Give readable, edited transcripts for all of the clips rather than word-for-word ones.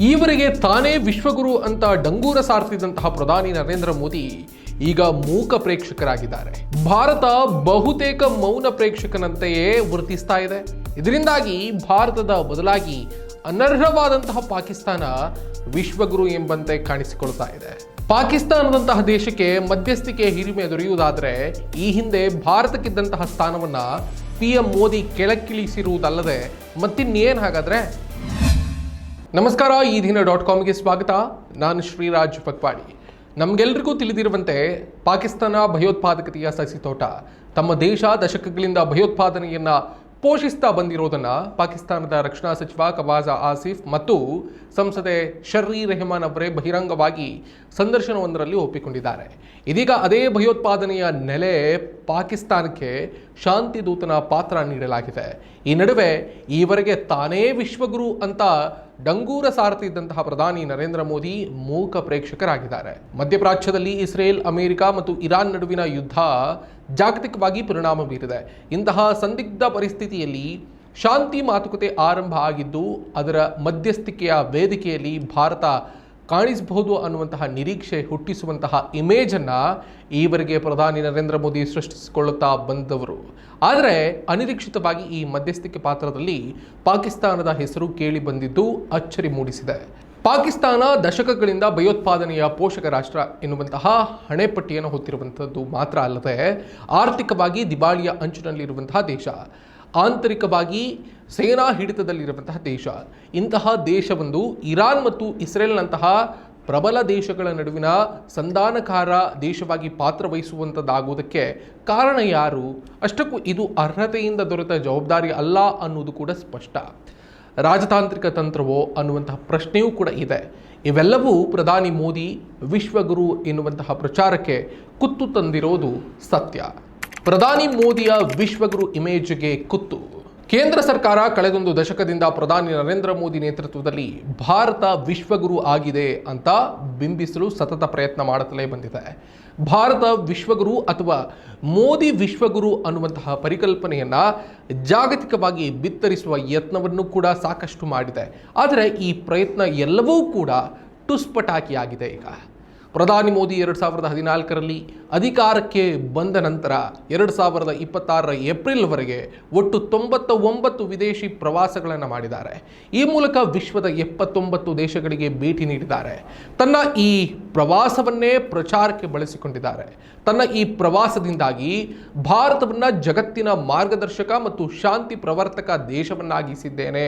ಈವರೆಗೆ ತಾನೇ ವಿಶ್ವಗುರು ಅಂತ ಡಂಗೂರ ಸಾರ್ತಿದ್ದಂತಹ ಪ್ರಧಾನಿ ನರೇಂದ್ರ ಮೋದಿ ಈಗ ಮೂಕ ಪ್ರೇಕ್ಷಕರಾಗಿದ್ದಾರೆ. ಭಾರತ ಬಹುತೇಕ ಮೌನ ಪ್ರೇಕ್ಷಕನಂತೆಯೇ ವರ್ತಿಸ್ತಾ ಇದೆ. ಇದರಿಂದಾಗಿ ಭಾರತದ ಬದಲಾಗಿ ಅನರ್ಹವಾದಂತಹ ಪಾಕಿಸ್ತಾನ ವಿಶ್ವಗುರು ಎಂಬಂತೆ ಕಾಣಿಸಿಕೊಳ್ತಾ ಇದೆ. ಪಾಕಿಸ್ತಾನದಂತಹ ದೇಶಕ್ಕೆ ಮಧ್ಯಸ್ಥಿಕೆ ಹಿರಿಮೆ ದೊರೆಯುವುದಾದರೆ ಈ ಹಿಂದೆ ಭಾರತಕ್ಕಿದ್ದಂತಹ ಸ್ಥಾನವನ್ನ PM ಮೋದಿ ಕೆಳಕ್ಕಿಳಿಸಿರುವುದಲ್ಲದೆ ಮತ್ತಿನ್ನೇನು ಹಾಗಾದ್ರೆ? ನಮಸ್ಕಾರ, ಈ ದಿನ .comಗೆ ಸ್ವಾಗತ. ನಾನು ಶ್ರೀರಾಜ್ ಪಕ್ವಾಡಿ. ನಮಗೆಲ್ಲರಿಗೂ ತಿಳಿದಿರುವಂತೆ ಪಾಕಿಸ್ತಾನ ಭಯೋತ್ಪಾದಕತೆಯ ಸಸಿತೋಟ. ತಮ್ಮ ದೇಶ ದಶಕಗಳಿಂದ ಭಯೋತ್ಪಾದನೆಯನ್ನ ಪೋಷಿಸ್ತಾ ಬಂದಿರೋದನ್ನ ಪಾಕಿಸ್ತಾನದ ರಕ್ಷಣಾ ಸಚಿವ ಖವಾಜಾ ಆಸಿಫ್ ಮತ್ತು ಸಂಸದೆ ಶರ್ರಿ ರೆಹಮಾನ್ ಅವರೇ ಬಹಿರಂಗವಾಗಿ ಸಂದರ್ಶನವೊಂದರಲ್ಲಿ ಒಪ್ಪಿಕೊಂಡಿದ್ದಾರೆ. ಇದೀಗ ಅದೇ ಭಯೋತ್ಪಾದನೆಯ ನೆಲೆ ಪಾಕಿಸ್ತಾನಕ್ಕೆ ಶಾಂತಿ ದೂತನ ಪಾತ್ರ ನೀಡಲಾಗಿದೆ. ಈ ನಡುವೆ ಈವರೆಗೆ ತಾನೇ ವಿಶ್ವಗುರು ಅಂತ ಡಂಗೂರ ಸಾರ್ತಿದ್ದಂತಹ ಪ್ರಧಾನಿ ನರೇಂದ್ರ ಮೋದಿ ಮೂಕ ಪ್ರೇಕ್ಷಕರಾಗಿದ್ದಾರೆ. ಮಧ್ಯಪ್ರಾಚ್ಯದಲ್ಲಿ ಇಸ್ರೇಲ್, ಅಮೆರಿಕ ಮತ್ತು ಇರಾನ್ ನಡುವಿನ ಯುದ್ಧ ಜಾಗತಿಕವಾಗಿ ಪರಿಣಾಮ ಬೀರಿದೆ. ಇಂತಹ ಸಂದಿಗ್ಧ ಪರಿಸ್ಥಿತಿಯಲ್ಲಿ ಶಾಂತಿ ಮಾತುಕತೆ ಆರಂಭ ಆಗಿದ್ದು ಅದರ ಮಧ್ಯಸ್ಥಿಕೆಯ ವೇದಿಕೆಯಲ್ಲಿ ಭಾರತ ಕಾಣಿಸಬಹುದು ಅನ್ನುವಂತಹ ನಿರೀಕ್ಷೆ ಹುಟ್ಟಿಸುವಂತಹ ಇಮೇಜನ್ನು ಈವರೆಗೆ ಪ್ರಧಾನಿ ನರೇಂದ್ರ ಮೋದಿ ಸೃಷ್ಟಿಸಿಕೊಳ್ಳುತ್ತಾ ಬಂದವರು. ಆದರೆ ಅನಿರೀಕ್ಷಿತವಾಗಿ ಈ ಮಧ್ಯಸ್ಥಿಕೆ ಪಾತ್ರದಲ್ಲಿ ಪಾಕಿಸ್ತಾನದ ಹೆಸರು ಕೇಳಿ ಬಂದಿದ್ದು ಅಚ್ಚರಿ ಮೂಡಿಸಿದೆ. ಪಾಕಿಸ್ತಾನ ದಶಕಗಳಿಂದ ಭಯೋತ್ಪಾದನೆಯ ಪೋಷಕ ರಾಷ್ಟ್ರ ಎನ್ನುವಂತಹ ಹಣೆಪಟ್ಟಿಯನ್ನು ಹೊತ್ತಿರುವಂಥದ್ದು ಮಾತ್ರ ಅಲ್ಲದೆ ಆರ್ಥಿಕವಾಗಿ ದಿವಾಳಿಯ ಅಂಚಿನಲ್ಲಿರುವಂತಹ ದೇಶ, ಆಂತರಿಕವಾಗಿ ಸೇನಾ ಹಿಡಿತದಲ್ಲಿರುವಂತಹ ದೇಶ. ಇಂತಹ ದೇಶವೊಂದು ಇರಾನ್ ಮತ್ತು ಇಸ್ರೇಲ್ನಂತಹ ಪ್ರಬಲ ದೇಶಗಳ ನಡುವಿನ ಸಂಧಾನಕಾರ ದೇಶವಾಗಿ ಪಾತ್ರವಹಿಸುವಂಥದ್ದಾಗುವುದಕ್ಕೆ ಕಾರಣ ಯಾರು? ಅಷ್ಟಕ್ಕೂ ಇದು ಅರ್ಹತೆಯಿಂದ ದೊರೆತ ಜವಾಬ್ದಾರಿ ಅಲ್ಲ ಅನ್ನೋದು ಕೂಡ ಸ್ಪಷ್ಟ. ರಾಜತಾಂತ್ರಿಕ ತಂತ್ರವೋ ಅನ್ನುವಂತಹ ಪ್ರಶ್ನೆಯೂ ಕೂಡ ಇದೆ. ಇವೆಲ್ಲವೂ ಪ್ರಧಾನಿ ಮೋದಿ ವಿಶ್ವಗುರು ಎನ್ನುವಂತಹ ಪ್ರಚಾರಕ್ಕೆ ಕುತ್ತು ತಂದಿರೋದು ಸತ್ಯ. ಪ್ರಧಾನಿ ಮೋದಿಯ ವಿಶ್ವಗುರು ಇಮೇಜ್ಗೆ ಕುತ್ತು. ಕೇಂದ್ರ ಸರ್ಕಾರ ಕಳೆದೊಂದು ದಶಕದಿಂದ ಪ್ರಧಾನಿ ನರೇಂದ್ರ ಮೋದಿ ನೇತೃತ್ವದಲ್ಲಿ ಭಾರತ ವಿಶ್ವಗುರು ಆಗಿದೆ ಅಂತ ಬಿಂಬಿಸಲು ಸತತ ಪ್ರಯತ್ನ ಮಾಡುತ್ತಲೇ ಬಂದಿದೆ. ಭಾರತ ವಿಶ್ವಗುರು ಅಥವಾ ಮೋದಿ ವಿಶ್ವಗುರು ಅನ್ನುವಂತಹ ಪರಿಕಲ್ಪನೆಯನ್ನ ಜಾಗತಿಕವಾಗಿ ಬಿತ್ತರಿಸುವ ಯತ್ನವನ್ನು ಕೂಡ ಸಾಕಷ್ಟು ಮಾಡಿದೆ. ಆದರೆ ಈ ಪ್ರಯತ್ನ ಎಲ್ಲವೂ ಕೂಡ ಟುಸ್ಪಟಾಕಿಯಾಗಿದೆ. ಈಗ ಪ್ರಧಾನಿ ಮೋದಿ 2014ರಲ್ಲಿ ಅಧಿಕಾರಕ್ಕೆ ಬಂದ ನಂತರ 2026ರ ಏಪ್ರಿಲ್ವರೆಗೆ ಒಟ್ಟು 99 ವಿದೇಶಿ ಪ್ರವಾಸಗಳನ್ನು ಮಾಡಿದ್ದಾರೆ. ಈ ಮೂಲಕ ವಿಶ್ವದ 79 ದೇಶಗಳಿಗೆ ಭೇಟಿ ನೀಡಿದ್ದಾರೆ. ತನ್ನ ಈ ಪ್ರವಾಸವನ್ನೇ ಪ್ರಚಾರಕ್ಕೆ ಬಳಸಿಕೊಂಡಿದ್ದಾರೆ. ತನ್ನ ಈ ಪ್ರವಾಸದಿಂದಾಗಿ ಭಾರತವನ್ನು ಜಗತ್ತಿನ ಮಾರ್ಗದರ್ಶಕ ಮತ್ತು ಶಾಂತಿ ಪ್ರವರ್ತಕ ದೇಶವನ್ನಾಗಿಸಿದ್ದೇನೆ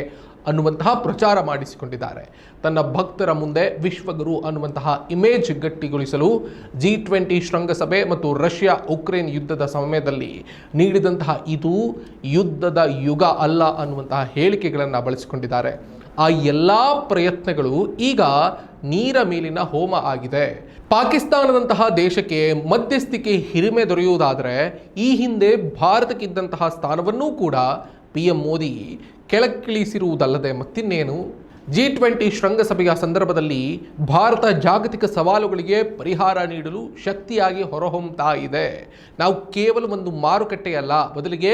ಅನ್ನುವಂತಹ ಪ್ರಚಾರ ಮಾಡಿಸಿಕೊಂಡಿದ್ದಾರೆ. ತನ್ನ ಭಕ್ತರ ಮುಂದೆ ವಿಶ್ವಗುರು ಅನ್ನುವಂತಹ ಇಮೇಜ್ ಗಟ್ಟಿಗೊಳಿಸಲು G20 ಶೃಂಗಸಭೆ ಮತ್ತು ರಷ್ಯಾ ಉಕ್ರೇನ್ ಯುದ್ಧದ ಸಮಯದಲ್ಲಿ ನೀಡಿದಂತಹ ಇದು ಯುದ್ಧದ ಯುಗ ಅಲ್ಲ ಅನ್ನುವಂತಹ ಹೇಳಿಕೆಗಳನ್ನು ಬಳಸಿಕೊಂಡಿದ್ದಾರೆ. ಆ ಎಲ್ಲ ಪ್ರಯತ್ನಗಳು ಈಗ ನೀರ ಮೇಲಿನ ಹೋಮ ಆಗಿದೆ. ಪಾಕಿಸ್ತಾನದಂತಹ ದೇಶಕ್ಕೆ ಮಧ್ಯಸ್ಥಿಕೆ ಹಿರಿಮೆ ದೊರೆಯುವುದಾದರೆ ಈ ಹಿಂದೆ ಭಾರತಕ್ಕಿದ್ದಂತಹ ಸ್ಥಾನವನ್ನೂ ಕೂಡ PM ಮೋದಿ ಕೆಳಕ್ಕಿಳಿಸಿರುವುದಲ್ಲದೆ ಮತ್ತಿನ್ನೇನು? G20 ಶೃಂಗಸಭೆಯ ಸಂದರ್ಭದಲ್ಲಿ ಭಾರತ ಜಾಗತಿಕ ಸವಾಲುಗಳಿಗೆ ಪರಿಹಾರ ನೀಡಲು ಶಕ್ತಿಯಾಗಿ ಹೊರಹೊಮ್ಮುತ್ತಾ ಇದೆ. ನಾವು ಕೇವಲ ಒಂದು ಮಾರುಕಟ್ಟೆಯಲ್ಲ, ಬದಲಿಗೆ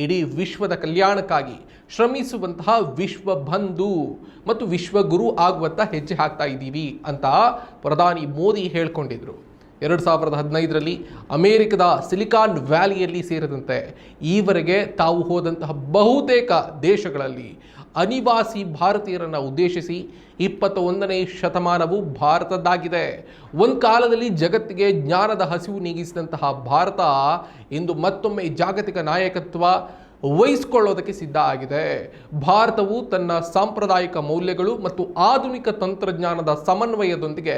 ಇಡೀ ವಿಶ್ವದ ಕಲ್ಯಾಣಕ್ಕಾಗಿ ಶ್ರಮಿಸುವಂತಹ ವಿಶ್ವ ಬಂಧು ಮತ್ತು ವಿಶ್ವಗುರು ಆಗುವಂತ ಹೆಜ್ಜೆ ಹಾಕ್ತಾ ಇದ್ದೀವಿ ಅಂತ ಪ್ರಧಾನಿ ಮೋದಿ ಹೇಳ್ಕೊಂಡಿದ್ರು. 2015ರಲ್ಲಿ ಅಮೆರಿಕದ ಸಿಲಿಕಾನ್ ವ್ಯಾಲಿಯಲ್ಲಿ ಸೇರಿದಂತೆ ಈವರೆಗೆ ತಾವು ಹೋದಂತಹ ಬಹುತೇಕ ದೇಶಗಳಲ್ಲಿ ಅನಿವಾಸಿ ಭಾರತೀಯರನ್ನು ಉದ್ದೇಶಿಸಿ 21ನೇ ಶತಮಾನವು ಭಾರತದ್ದಾಗಿದೆ. ಒಂದು ಕಾಲದಲ್ಲಿ ಜಗತ್ತಿಗೆ ಜ್ಞಾನದ ಹಸಿವು ನೀಗಿಸಿದಂತಹ ಭಾರತ ಇಂದು ಮತ್ತೊಮ್ಮೆ ಜಾಗತಿಕ ನಾಯಕತ್ವ ವಹಿಸಿಕೊಳ್ಳೋದಕ್ಕೆ ಸಿದ್ಧ ಆಗಿದೆ. ಭಾರತವು ತನ್ನ ಸಾಂಪ್ರದಾಯಿಕ ಮೌಲ್ಯಗಳು ಮತ್ತು ಆಧುನಿಕ ತಂತ್ರಜ್ಞಾನದ ಸಮನ್ವಯದೊಂದಿಗೆ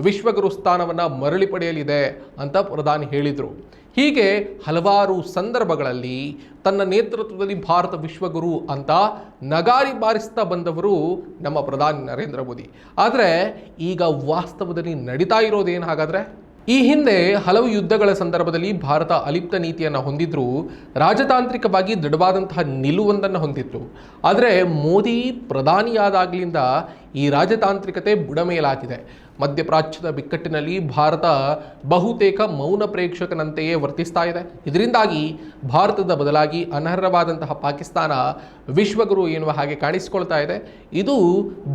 ವಿಶ್ವಗುರು ಸ್ಥಾನವನ್ನು ಮರಳಿ ಪಡೆಯಲಿದೆ ಅಂತ ಪ್ರಧಾನಿ ಹೇಳಿದರು. ಹೀಗೆ ಹಲವಾರು ಸಂದರ್ಭಗಳಲ್ಲಿ ತನ್ನ ನೇತೃತ್ವದಲ್ಲಿ ಭಾರತ ವಿಶ್ವಗುರು ಅಂತ ನಗಾರಿ ಬಾರಿಸ್ತಾ ಬಂದವರು ನಮ್ಮ ಪ್ರಧಾನಿ ನರೇಂದ್ರ ಮೋದಿ. ಆದರೆ ಈಗ ವಾಸ್ತವದಲ್ಲಿ ನಡೀತಾ ಇರೋದೇನು ಹಾಗಾದರೆ? ಈ ಹಿಂದೆ ಹಲವು ಯುದ್ಧಗಳ ಸಂದರ್ಭದಲ್ಲಿ ಭಾರತ ಅಲಿಪ್ತ ನೀತಿಯನ್ನು ಹೊಂದಿದ್ರು, ರಾಜತಾಂತ್ರಿಕವಾಗಿ ದೃಢವಾದಂತಹ ನಿಲುವೊಂದನ್ನು ಹೊಂದಿದ್ರು. ಆದರೆ ಮೋದಿ ಪ್ರಧಾನಿಯಾದಾಗಲಿಂದ ಈ ರಾಜತಾಂತ್ರಿಕತೆ ಬುಡಮೇಲಾಗಿದೆ. ಮಧ್ಯಪ್ರಾಚ್ಯದ ಬಿಕ್ಕಟ್ಟಿನಲ್ಲಿ ಭಾರತ ಬಹುತೇಕ ಮೌನ ಪ್ರೇಕ್ಷಕನಂತೆಯೇ ವರ್ತಿಸ್ತಾ ಇದೆ. ಇದರಿಂದಾಗಿ ಭಾರತದ ಬದಲಾಗಿ ಅನರ್ಹವಾದಂತಹ ಪಾಕಿಸ್ತಾನ ವಿಶ್ವಗುರು ಎನ್ನುವ ಹಾಗೆ ಕಾಣಿಸಿಕೊಳ್ತಾ ಇದೆ. ಇದು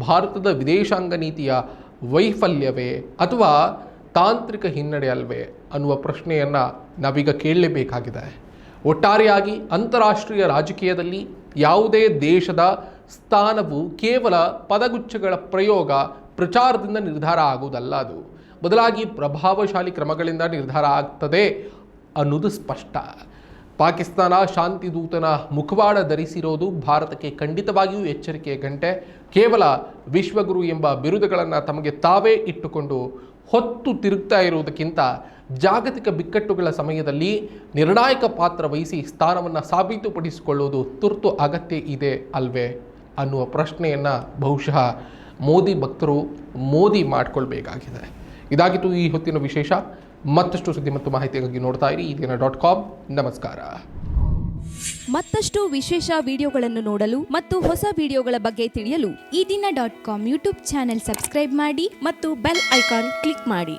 ಭಾರತದ ವಿದೇಶಾಂಗ ನೀತಿಯ ವೈಫಲ್ಯವೇ ಅಥವಾ ತಾಂತ್ರಿಕ ಹಿನ್ನಡೆ ಅಲ್ವೇ ಅನ್ನುವ ಪ್ರಶ್ನೆಯನ್ನು ನಾವೀಗ ಕೇಳಲೇಬೇಕಾಗಿದೆ. ಒಟ್ಟಾರೆಯಾಗಿ ಅಂತಾರಾಷ್ಟ್ರೀಯ ರಾಜಕೀಯದಲ್ಲಿ ಯಾವುದೇ ದೇಶದ ಸ್ಥಾನವು ಕೇವಲ ಪದಗುಚ್ಛಗಳ ಪ್ರಯೋಗ, ಪ್ರಚಾರದಿಂದ ನಿರ್ಧಾರ ಆಗುವುದಲ್ಲ. ಅದು ಬದಲಾಗಿ ಪ್ರಭಾವಶಾಲಿ ಕ್ರಮಗಳಿಂದ ನಿರ್ಧಾರ ಆಗ್ತದೆ ಅನ್ನೋದು ಸ್ಪಷ್ಟ. ಪಾಕಿಸ್ತಾನ ಶಾಂತಿ ದೂತನ ಮುಖವಾಡ ಧರಿಸಿರೋದು ಭಾರತಕ್ಕೆ ಖಂಡಿತವಾಗಿಯೂ ಎಚ್ಚರಿಕೆಯ ಗಂಟೆ. ಕೇವಲ ವಿಶ್ವಗುರು ಎಂಬ ಬಿರುದುಗಳನ್ನು ತಮಗೆ ತಾವೇ ಇಟ್ಟುಕೊಂಡು ಹೊತ್ತು ತಿರುಗ್ತಾ ಇರುವುದಕ್ಕಿಂತ ಜಾಗತಿಕ ಬಿಕ್ಕಟ್ಟುಗಳ ಸಮಯದಲ್ಲಿ ನಿರ್ಣಾಯಕ ಪಾತ್ರ ವಹಿಸಿ ಸ್ಥಾನವನ್ನು ಸಾಬೀತುಪಡಿಸಿಕೊಳ್ಳುವುದು ತುರ್ತು ಅಗತ್ಯ ಇದೆ ಅಲ್ವೇ ಅನ್ನುವ ಪ್ರಶ್ನೆಯನ್ನು ಬಹುಶಃ ಮೋದಿ ಭಕ್ತರು ಮೋದಿ ಮಾಡಿಕೊಳ್ಬೇಕಾಗಿದೆ. ಇದಾಗಿತ್ತು ಈ ಹೊತ್ತಿನ ವಿಶೇಷ. ಮತ್ತಷ್ಟು ಸುದ್ದಿ ಮತ್ತು ಮಾಹಿತಿಗಾಗಿ ನೋಡ್ತಾ ಇರಿ ಈದಿನ.com. ನಮಸ್ಕಾರ. ಮತ್ತಷ್ಟು ವಿಶೇಷ ವಿಡಿಯೋಗಳನ್ನು ನೋಡಲು ಮತ್ತು ಹೊಸ ವಿಡಿಯೋಗಳ ಬಗ್ಗೆ ತಿಳಿಯಲು ಈದಿನ.com ಯೂಟ್ಯೂಬ್ ಚಾನೆಲ್ ಸಬ್ಸ್ಕ್ರೈಬ್ ಮಾಡಿ ಮತ್ತು ಬೆಲ್ ಐಕಾನ್ ಕ್ಲಿಕ್ ಮಾಡಿ.